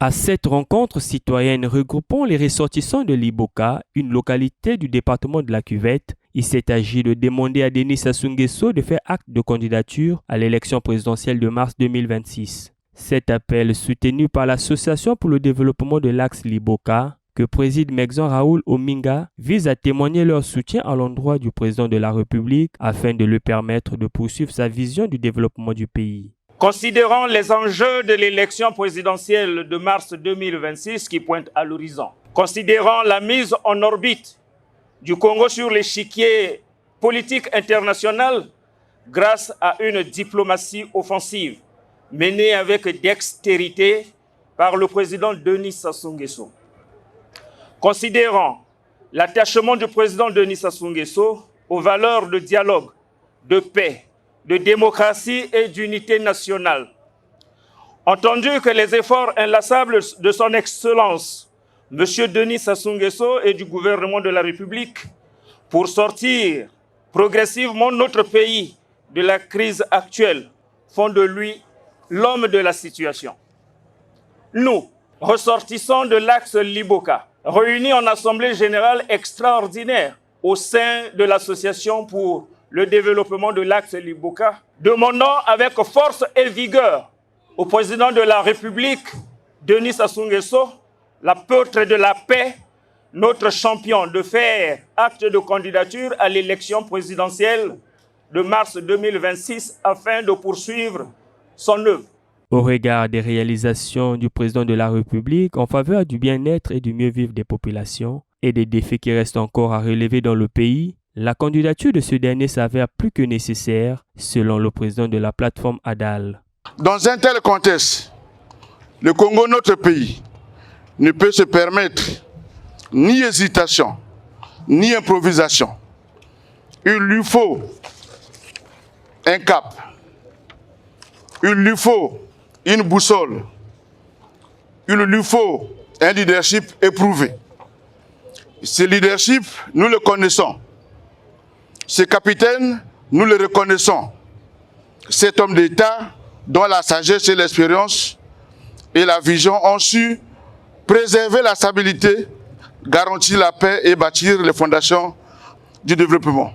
À cette rencontre citoyenne regroupant les ressortissants de Liboka, une localité du département de la Cuvette, il s'est agi de demander à Denis Sassou Nguesso de faire acte de candidature à l'élection présidentielle de mars 2026. Cet appel, soutenu par l'Association pour le développement de l'axe Liboka, que préside Mexon Raoul Ominga, vise à témoigner leur soutien à l'endroit du président de la République afin de lui permettre de poursuivre sa vision du développement du pays. Considérant les enjeux de l'élection présidentielle de mars 2026 qui pointent à l'horizon, considérant la mise en orbite du Congo sur l'échiquier politique international grâce à une diplomatie offensive menée avec dextérité par le président Denis Sassou Nguesso, considérant l'attachement du président Denis Sassou Nguesso aux valeurs de dialogue, de paix, de démocratie et d'unité nationale. Entendu que les efforts inlassables de son Excellence, M. Denis Sassou Nguesso et du gouvernement de la République pour sortir progressivement notre pays de la crise actuelle font de lui l'homme de la situation. Nous, ressortissants de l'axe Liboka, réunis en Assemblée générale extraordinaire au sein de l'Association pour le développement de l'axe Liboka, demandons avec force et vigueur au président de la République, Denis Sassou Nguesso, l'apôtre de la paix, notre champion, de faire acte de candidature à l'élection présidentielle de mars 2026 afin de poursuivre son œuvre. Au regard des réalisations du président de la République en faveur du bien-être et du mieux-vivre des populations et des défis qui restent encore à relever dans le pays, la candidature de ce dernier s'avère plus que nécessaire, selon le président de la plateforme ADAL. Dans un tel contexte, le Congo, notre pays, ne peut se permettre ni hésitation, ni improvisation. Il lui faut un cap, il lui faut une boussole, il lui faut un leadership éprouvé. Ce leadership, nous le connaissons. Ce capitaine, nous le reconnaissons. Cet homme d'État, dont la sagesse et l'expérience et la vision ont su préserver la stabilité, garantir la paix et bâtir les fondations du développement.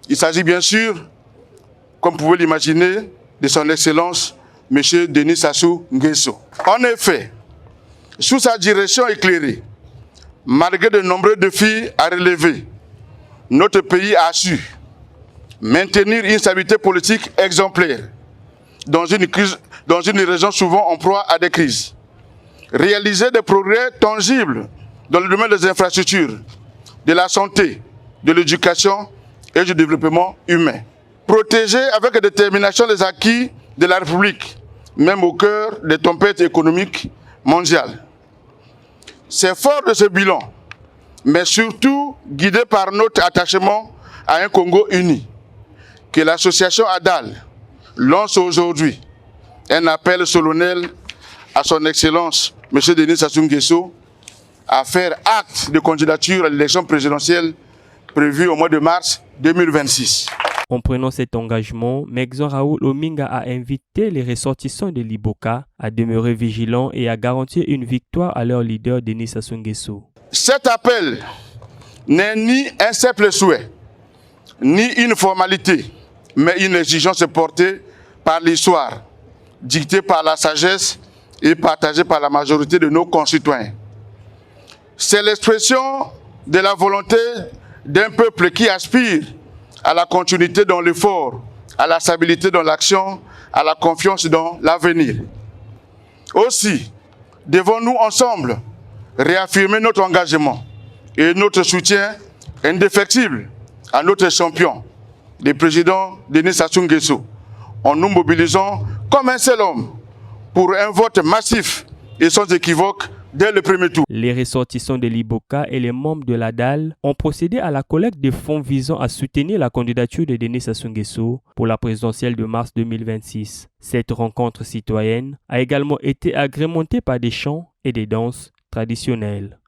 Il s'agit bien sûr, comme vous pouvez l'imaginer, de son Excellence, M. Denis Sassou Nguesso. En effet, sous sa direction éclairée, malgré de nombreux défis à relever, notre pays a su maintenir une stabilité politique exemplaire dans une région souvent en proie à des crises, réaliser des progrès tangibles dans le domaine des infrastructures, de la santé, de l'éducation et du développement humain, protéger avec détermination les acquis de la République, même au cœur des tempêtes économiques mondiales. C'est fort de ce bilan, mais surtout guidé par notre attachement à un Congo uni, que l'association ADAL lance aujourd'hui un appel solennel à son Excellence, M. Denis Sassou Nguesso, à faire acte de candidature à l'élection présidentielle prévue au mois de mars 2026. En prenant cet engagement, Mexon Raoul Ominga a invité les ressortissants de Liboka à demeurer vigilants et à garantir une victoire à leur leader Denis Sassou Nguesso. Cet appel n'est ni un simple souhait, ni une formalité, mais une exigence portée par l'histoire, dictée par la sagesse et partagée par la majorité de nos concitoyens. C'est l'expression de la volonté d'un peuple qui aspire à la continuité dans l'effort, à la stabilité dans l'action, à la confiance dans l'avenir. Aussi, devons-nous ensemble réaffirmer notre engagement et notre soutien indéfectible à notre champion, le président Denis Sassou Nguesso, en nous mobilisant comme un seul homme pour un vote massif et sans équivoque dès le premier tour. Les ressortissants de Liboka et les membres de l'ADAL ont procédé à la collecte de fonds visant à soutenir la candidature de Denis Sassou Nguesso pour la présidentielle de mars 2026. Cette rencontre citoyenne a également été agrémentée par des chants et des danses traditionnelles.